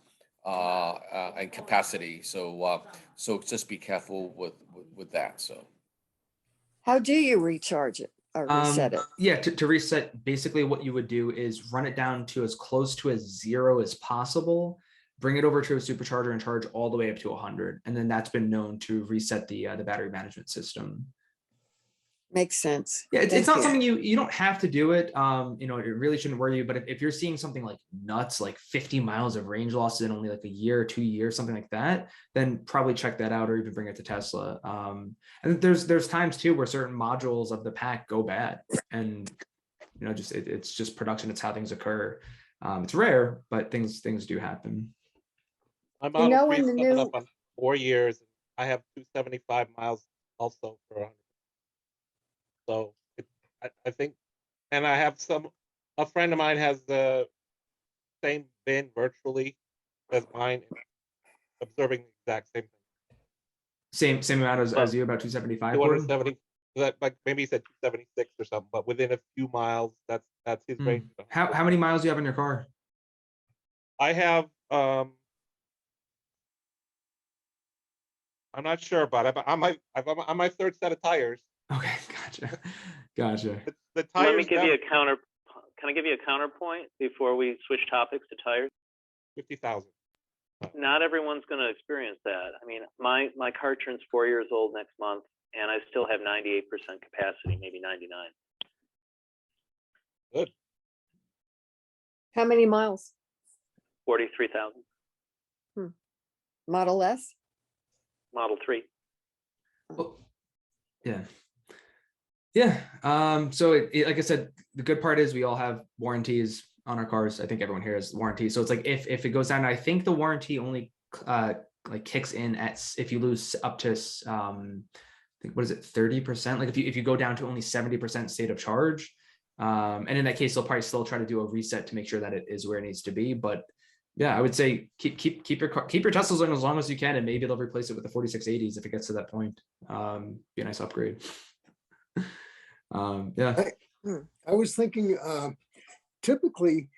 S4: and capacity. So just be careful with that. So.
S8: How do you recharge it or reset it?
S1: Yeah, to reset, basically what you would do is run it down to as close to a 0 as possible, bring it over to a supercharger and charge all the way up to 100. And then that's been known to reset the battery management system.
S8: Makes sense.
S1: Yeah, it's
S8: Thank
S1: not
S8: you.
S1: something you don't have to do it. You know, it really shouldn't worry you. But if you're seeing something like nuts, like 50 miles of range loss in only like a year or 2 years, something like that, then probably check that out or even bring it to Tesla. And there's times too where certain modules of the pack go bad, and you know, just it's just production. It's how things occur. It's rare, but things do happen.
S7: My
S8: You
S7: Model
S8: know
S7: 3
S8: when
S7: is
S8: the
S7: coming
S8: new
S7: up on 4 years. I have 275 miles also for 100. So I think, and I have a friend of mine has the same bin virtually as mine, observing the exact same thing.
S1: Same amount as
S3: Well,
S1: you, about 275.
S7: 270, that like maybe he said 276 or something, but within a few miles, that's his range.
S1: How many miles do you have in your car?
S7: I have I'm not sure, but I'm on my third set of tires.
S1: Okay, gotcha.
S7: The
S3: Let
S7: tires
S3: me give you
S7: down
S3: a counter. Can I give you a counterpoint before we switch topics to tires?
S7: 50,000.
S3: Not everyone's going to experience that. I mean, my car turns 4 years old next month, and I still have 98% capacity, maybe 99.
S7: Good.
S8: How many miles?
S3: 43,000.
S8: Model S?
S3: Model 3.
S1: Well, yeah. So like I said, the good part is we all have warranties on our cars. I think everyone here has warranties. So it's like if it goes down, I think the warranty only like kicks in at if you lose up to I think, what is it, 30%? Like if you go down to only 70% state of charge, and in that case, they'll probably still try to do a reset to make sure that it is where it needs to be. But yeah, I would say keep your Teslas on as long as you can, and maybe they'll replace it with the 4680s if it gets to that point. Be a nice upgrade. Yeah.
S2: I was thinking, typically,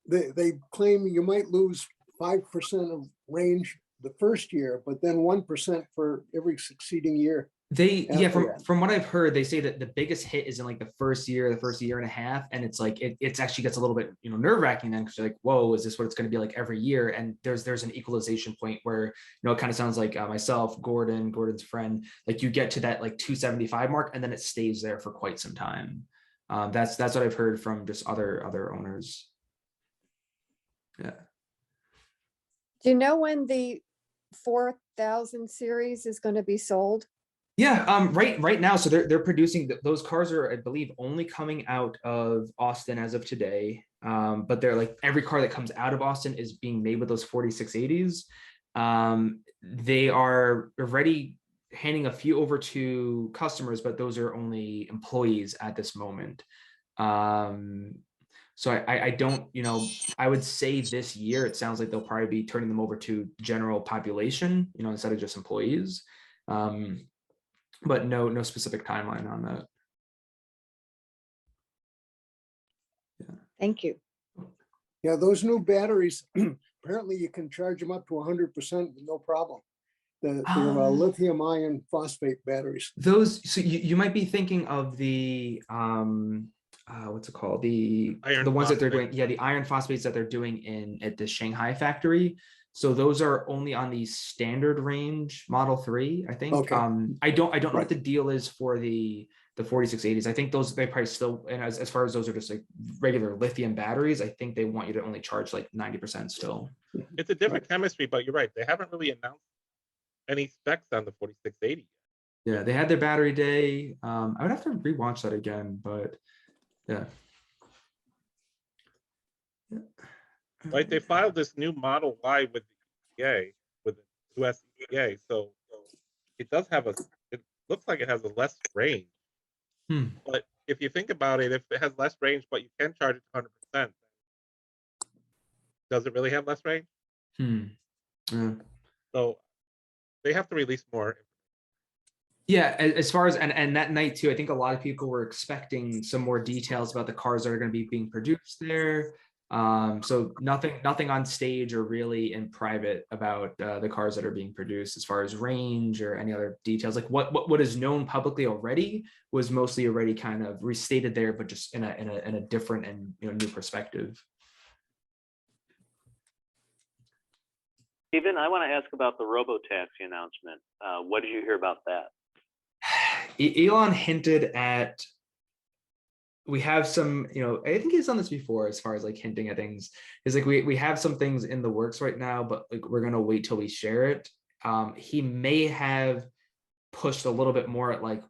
S2: they claim you might lose 5% of range the first year, but then 1% for every succeeding year.
S1: From what I've heard, they say that the biggest hit is in like the first year and a half, and it's like it's actually gets a little bit nerve-wracking then, because you're like, whoa, is this what it's going to be like every year? And there's an equalization point where it kind of sounds like myself, Gordon's friend, like you get to that like 275 mark, and then it stays there for quite some time. That's what I've heard from just other owners. Yeah.
S8: Do you know when the 4000 series is going to be sold?
S1: Yeah, right now, so they're producing those cars are, I believe, only coming out of Austin as of today. But they're like every car that comes out of Austin is being made with those 4680s. They are already handing a few over to customers, but those are only employees at this moment. So I don't, I would say this year it sounds like they'll probably be turning them over to general population, instead of just employees. But no specific timeline on that. Yeah.
S8: Thank you.
S2: Yeah, those new batteries, apparently you can charge them up to 100% with no problem. They're lithium iron phosphate batteries.
S1: Those, so you might be thinking of the what's it called? The ones that they're doing, the iron phosphates that they're doing at the Shanghai factory. So those are only on the standard range Model 3, I think.
S2: Okay.
S1: I don't know what the deal is for the 4680s. I think they probably still, and as far as those are just like regular lithium batteries, I think they want you to only charge like 90% still.
S7: It's a different chemistry, but you're right. They haven't really announced any specs on the 4680.
S1: Yeah, they had their battery day. I would have to rewatch that again, but yeah.
S7: Right, they filed this new Model Y with the EPA, with the US EPA, so it does have it looks like it has a less range.
S1: Hmm.
S7: But if you think about it, if it has less range, but you can charge it to 100%, does it really have less range?
S1: Hmm. Yeah.
S7: So they have to release more.
S1: Yeah, as far as and that night too, I think a lot of people were expecting some more details about the cars that are going to be being produced there. So nothing on stage or really in private about the cars that are being produced as far as range or any other details. Like what is known publicly already was mostly already kind of restated there, but just in a different and new perspective.
S3: Stephen, I want to ask about the robo-taxi announcement. What did you hear about that?
S1: Elon hinted at, we have some, I think he's done this before as far as like hinting at things. Is like we have some things in the works right now, but like we're gonna wait till we share it. He may have pushed a little bit more at like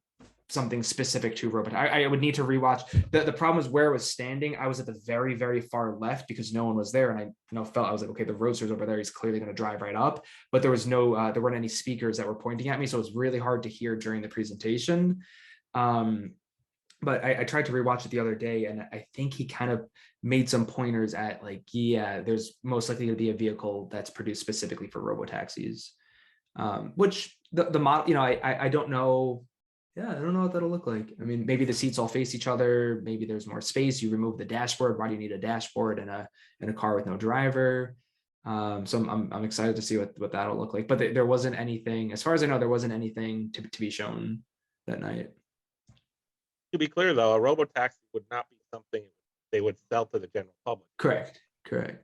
S1: something specific to robot. I would need to rewatch. The problem is where I was standing. I was at the very, very far left because no one was there, and I felt I was like, okay, the roadster's over there. He's clearly going to drive right up. But there was no, there weren't any speakers that were pointing at me, so it was really hard to hear during the presentation. But I tried to rewatch it the other day, and I think he kind of made some pointers at like, yeah, there's most likely to be a vehicle that's produced specifically for robotaxis, which the model, I don't know. Yeah, I don't know what that'll look like. I mean, maybe the seats all face each other. Maybe there's more space. You remove the dashboard. Why do you need a dashboard in a car with no driver? So I'm excited to see what that'll look like. But there wasn't anything, as far as I know, there wasn't anything to be shown that night.
S7: To be clear, though, a robotaxi would not be something they would sell to the general public.
S1: Correct.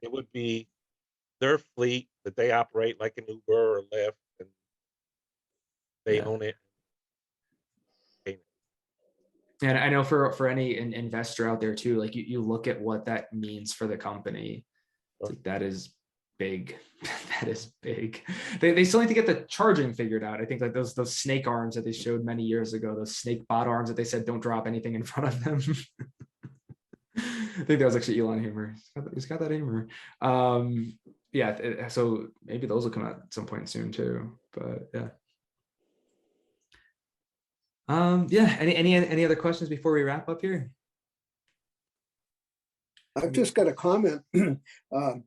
S7: It would be their fleet that they operate like an Uber or Lyft, and they own it.
S1: And I know for any investor out there too, like you look at what that means for the company. It's like, that is big. That is big. They still need to get the charging figured out. I think like those snake arms that they showed many years ago, those snake bot arms that they said don't drop anything in front of them. I think that was actually Elon humor. He's got that humor. Yeah, so maybe those will come out at some point soon too. But yeah. Yeah, any other questions before we wrap up here?
S2: I've just got a comment. Now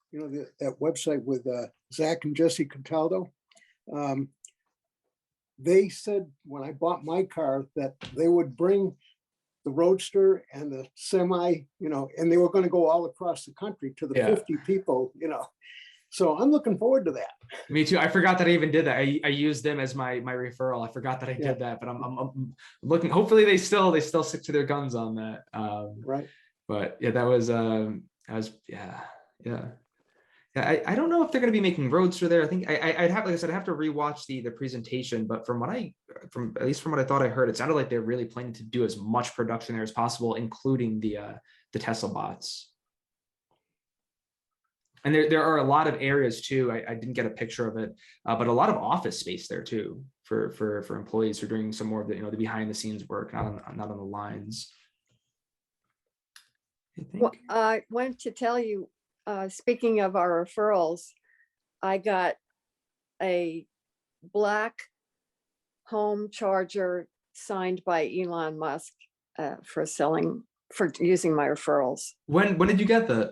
S2: that website with Zach and Jesse Cataldo. They said when I bought my car that they would bring the Roadster and the semi, and they were going to go all across the country to the 50 people, So I'm looking forward to that.
S1: Me too. I forgot that I even did that. I used them as my referral. I forgot that I did that, but I'm looking. Hopefully they still stick to their guns on that.
S2: Right.
S1: But yeah, that was yeah. I don't know if they're going to be making Roadster there. I think I'd have, like I said, I have to rewatch the presentation. But from at least from what I thought I heard, it sounded like they're really planning to do as much production there as possible, including the Tesla bots. And there are a lot of areas too. I didn't get a picture of it, but a lot of office space there too for employees who are doing some more of the the behind the scenes work, not on the lines.
S8: Well, I wanted to tell you, speaking of our referrals, I got a black home charger signed by Elon Musk for using my referrals.
S1: When did you get that?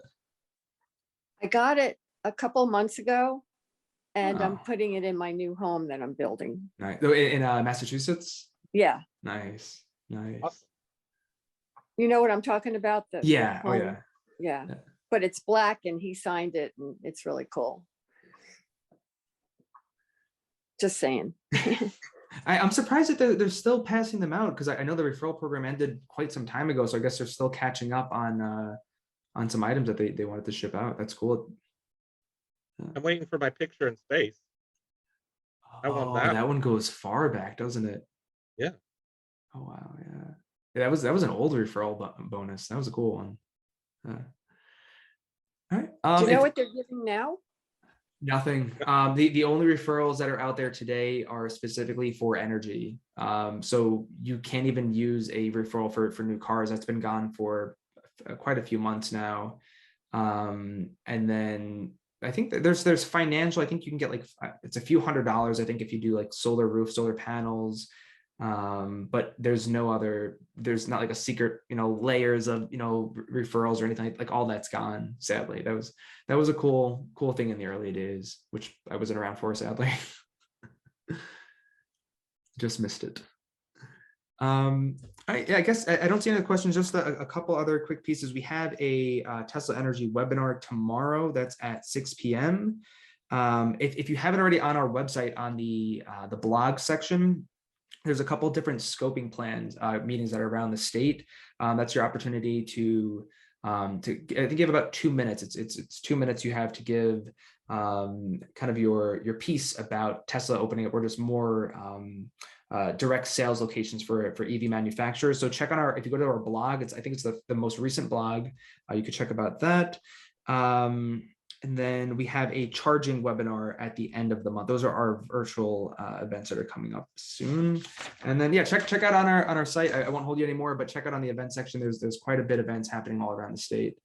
S8: I got it a couple months ago, and I'm putting it in my new home that I'm building.
S1: Nice. In Massachusetts?
S8: Yeah.
S1: Nice.
S8: You know what I'm talking about?
S1: Yeah. Oh yeah.
S8: Yeah. But it's black and he signed it and it's really cool. Just saying.
S1: I'm surprised that they're still passing them out, because I know the referral program ended quite some time ago. So I guess they're still catching up on some items that they wanted to ship out. That's cool.
S7: I'm waiting for my picture in space. I want
S1: that one goes far back, doesn't it?
S7: Yeah.
S1: Oh wow, yeah. That was an old referral bonus. That was a cool one. All right.
S8: Do you know what they're giving now?
S1: Nothing. The only referrals that are out there today are specifically for energy. So you can't even use a referral for new cars. That's been gone for quite a few months now. And then I think that there's financial. I think you can get like it's a few $100s. I think if you do like solar roof, solar panels. But there's no other. There's not like a secret, layers of referrals or anything. Like all that's gone. Sadly, that was a cool thing in the early days, which I wasn't around for, sadly. Just missed it. I guess I don't see any other questions, just a couple other quick pieces. We have a Tesla Energy webinar tomorrow that's at 6 p.m. If you haven't already, on our website on the blog section, there's a couple different scoping plans, meetings that are around the state. That's your opportunity to I think you have about 2 minutes. It's 2 minutes you have to give kind of your piece about Tesla opening up, or just more direct sales locations for EV manufacturers. So check on if you go to our blog, I think it's the most recent blog. You could check about that. And then we have a charging webinar at the end of the month. Those are our virtual events that are coming up soon. And then check out on our site. I won't hold you anymore, but check out on the event section. There's quite a bit of events happening all around the state.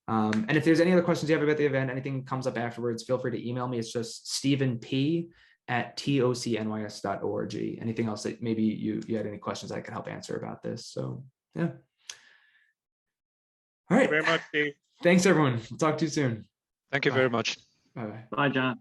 S1: And if there's any other questions you have about the event, anything comes up afterwards, feel free to email me. It's just stephenp@tocnys.org. Anything else that maybe you had any questions I could help answer about this? So yeah. All right.
S7: Thank you very much, Steve.
S1: Thanks everyone. We'll talk to you soon.
S9: Thank you
S1: Bye.
S9: very much.
S1: Bye.
S6: Bye, John.